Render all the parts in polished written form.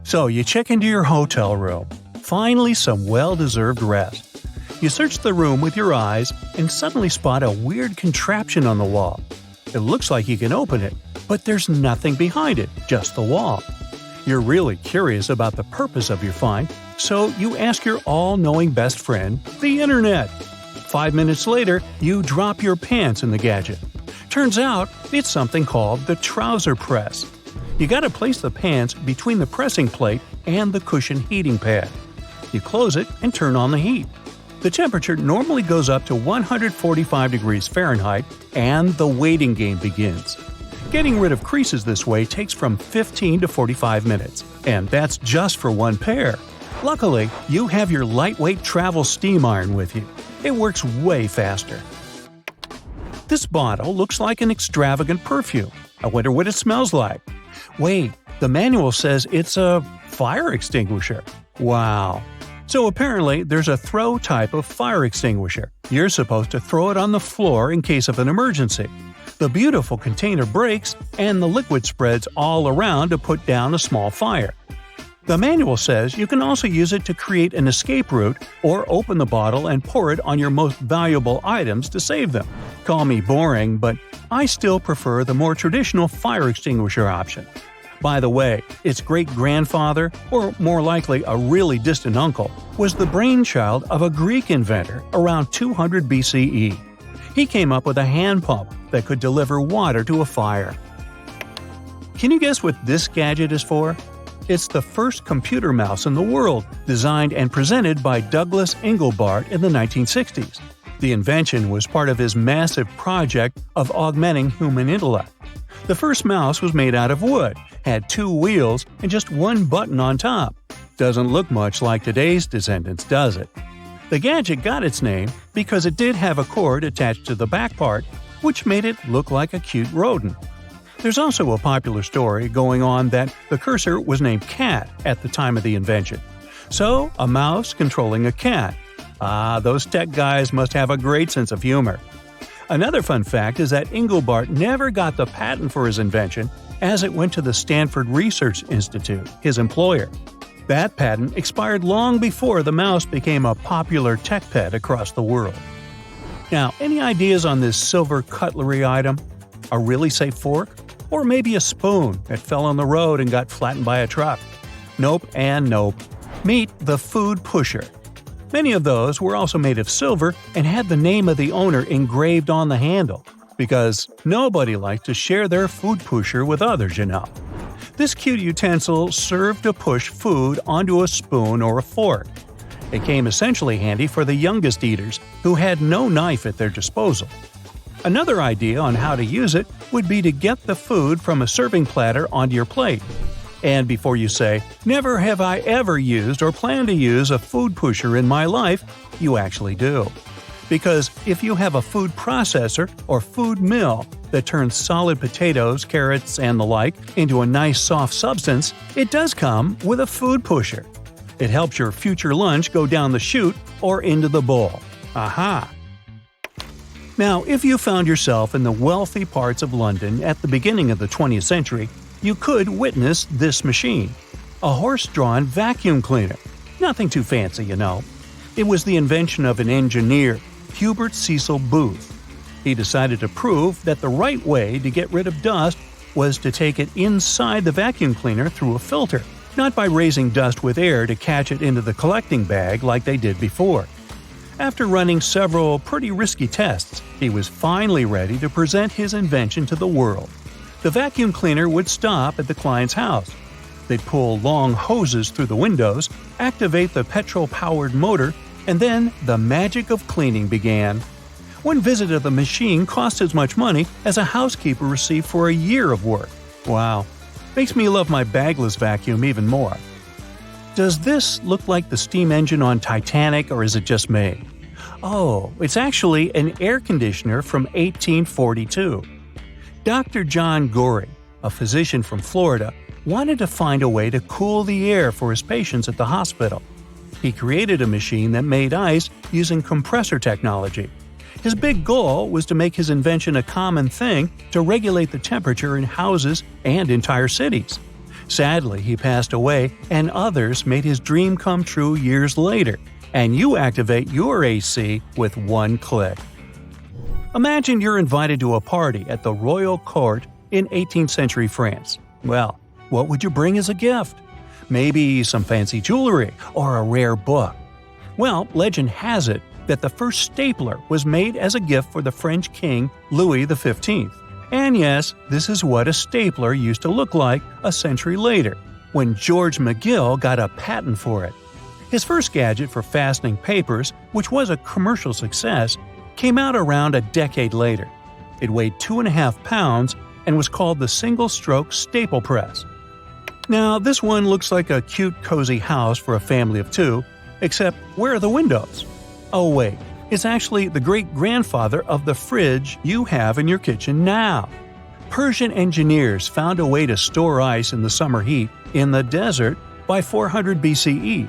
So you check into your hotel room. Finally, some well-deserved rest. You search the room with your eyes and suddenly spot a weird contraption on the wall. It looks like you can open it, but there's nothing behind it, just the wall. You're really curious about the purpose of your find, so you ask your all-knowing best friend, the internet. 5 minutes later, you drop your pants in the gadget. Turns out, it's something called the trouser press. You gotta place the pants between the pressing plate and the cushion heating pad. You close it and turn on the heat. The temperature normally goes up to 145 degrees Fahrenheit, and the waiting game begins. Getting rid of creases this way takes from 15 to 45 minutes, and that's just for one pair. Luckily, you have your lightweight travel steam iron with you. It works way faster. This bottle looks like an extravagant perfume. I wonder what it smells like. Wait, the manual says it's a fire extinguisher. Wow. So apparently, there's a throw type of fire extinguisher. You're supposed to throw it on the floor in case of an emergency. The beautiful container breaks, and the liquid spreads all around to put down a small fire. The manual says you can also use it to create an escape route or open the bottle and pour it on your most valuable items to save them. Call me boring, but I still prefer the more traditional fire extinguisher option. By the way, its great-grandfather, or more likely a really distant uncle, was the brainchild of a Greek inventor around 200 BCE. He came up with a hand pump that could deliver water to a fire. Can you guess what this gadget is for? It's the first computer mouse in the world, designed and presented by Douglas Engelbart in the 1960s. The invention was part of his massive project of augmenting human intellect. The first mouse was made out of wood, had 2 wheels, and just 1 button on top. Doesn't look much like today's descendants, does it? The gadget got its name because it did have a cord attached to the back part, which made it look like a cute rodent. There's also a popular story going on that the cursor was named Cat at the time of the invention. So, a mouse controlling a cat. Those tech guys must have a great sense of humor. Another fun fact is that Engelbart never got the patent for his invention, as it went to the Stanford Research Institute, his employer. That patent expired long before the mouse became a popular tech pet across the world. Now, any ideas on this silver cutlery item? A really safe fork? Or maybe a spoon that fell on the road and got flattened by a truck? Nope and nope. Meet the food pusher. Many of those were also made of silver and had the name of the owner engraved on the handle, because nobody likes to share their food pusher with others, you know. This cute utensil served to push food onto a spoon or a fork. It came essentially handy for the youngest eaters who had no knife at their disposal. Another idea on how to use it would be to get the food from a serving platter onto your plate. And before you say, "Never have I ever used or plan to use a food pusher in my life," you actually do. Because if you have a food processor or food mill that turns solid potatoes, carrots, and the like into a nice soft substance, it does come with a food pusher. It helps your future lunch go down the chute or into the bowl. Aha! Now, if you found yourself in the wealthy parts of London at the beginning of the 20th century, you could witness this machine. A horse-drawn vacuum cleaner. Nothing too fancy, you know. It was the invention of an engineer, Hubert Cecil Booth. He decided to prove that the right way to get rid of dust was to take it inside the vacuum cleaner through a filter, not by raising dust with air to catch it into the collecting bag like they did before. After running several pretty risky tests, he was finally ready to present his invention to the world. The vacuum cleaner would stop at the client's house. They'd pull long hoses through the windows, activate the petrol-powered motor, and then the magic of cleaning began. One visit of the machine cost as much money as a housekeeper received for a year of work. Wow. Makes me love my bagless vacuum even more. Does this look like the steam engine on Titanic, or is it just me? Oh, it's actually an air conditioner from 1842. Dr. John Gorey, a physician from Florida, wanted to find a way to cool the air for his patients at the hospital. He created a machine that made ice using compressor technology. His big goal was to make his invention a common thing to regulate the temperature in houses and entire cities. Sadly, he passed away, and others made his dream come true years later, and you activate your AC with one click. Imagine you're invited to a party at the royal court in 18th century France. Well, what would you bring as a gift? Maybe some fancy jewelry or a rare book. Well, legend has it that the first stapler was made as a gift for the French king Louis XV. And yes, this is what a stapler used to look like a century later, when George McGill got a patent for it. His first gadget for fastening papers, which was a commercial success, came out around a decade later. It weighed 2.5 pounds and was called the single-stroke staple press. Now, this one looks like a cute, cozy house for a family of two, except where are the windows? Oh wait, it's actually the great-grandfather of the fridge you have in your kitchen now. Persian engineers found a way to store ice in the summer heat in the desert by 400 BCE.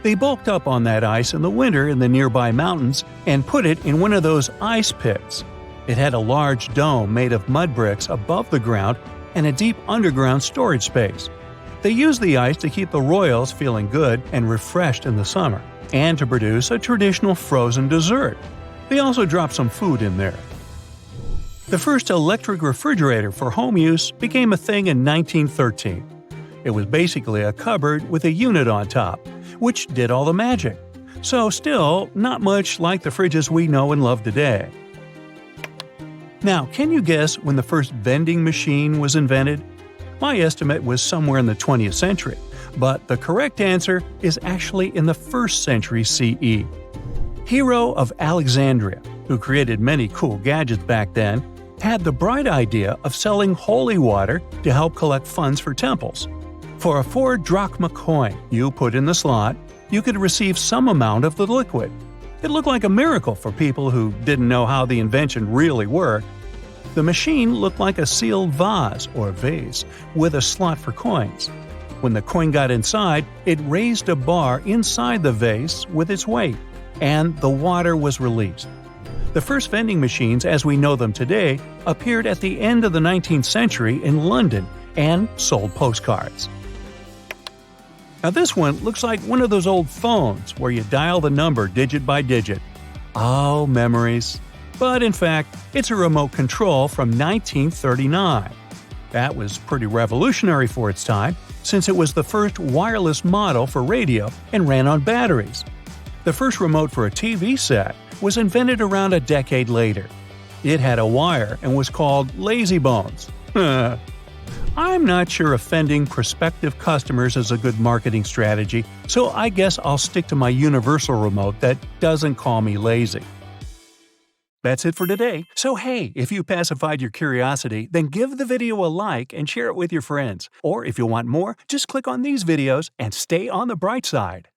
They bulked up on that ice in the winter in the nearby mountains and put it in one of those ice pits. It had a large dome made of mud bricks above the ground and a deep underground storage space. They used the ice to keep the royals feeling good and refreshed in the summer, and to produce a traditional frozen dessert. They also dropped some food in there. The first electric refrigerator for home use became a thing in 1913. It was basically a cupboard with a unit on top, which did all the magic. So still, not much like the fridges we know and love today. Now, can you guess when the first vending machine was invented? My estimate was somewhere in the 20th century, but the correct answer is actually in the 1st century CE. Hero of Alexandria, who created many cool gadgets back then, had the bright idea of selling holy water to help collect funds for temples. For a 4 drachma coin you put in the slot, you could receive some amount of the liquid. It looked like a miracle for people who didn't know how the invention really worked. The machine looked like a sealed vase or vase with a slot for coins. When the coin got inside, it raised a bar inside the vase with its weight, and the water was released. The first vending machines as we know them today appeared at the end of the 19th century in London and sold postcards. Now this one looks like one of those old phones where you dial the number digit by digit. Oh, memories. But in fact, it's a remote control from 1939. That was pretty revolutionary for its time, since it was the first wireless model for radio and ran on batteries. The first remote for a TV set was invented around a decade later. It had a wire and was called Lazy Bones. I'm not sure offending prospective customers is a good marketing strategy, so I guess I'll stick to my universal remote that doesn't call me lazy. That's it for today. So hey, if you pacified your curiosity, then give the video a like and share it with your friends. Or if you want more, just click on these videos and stay on the bright side.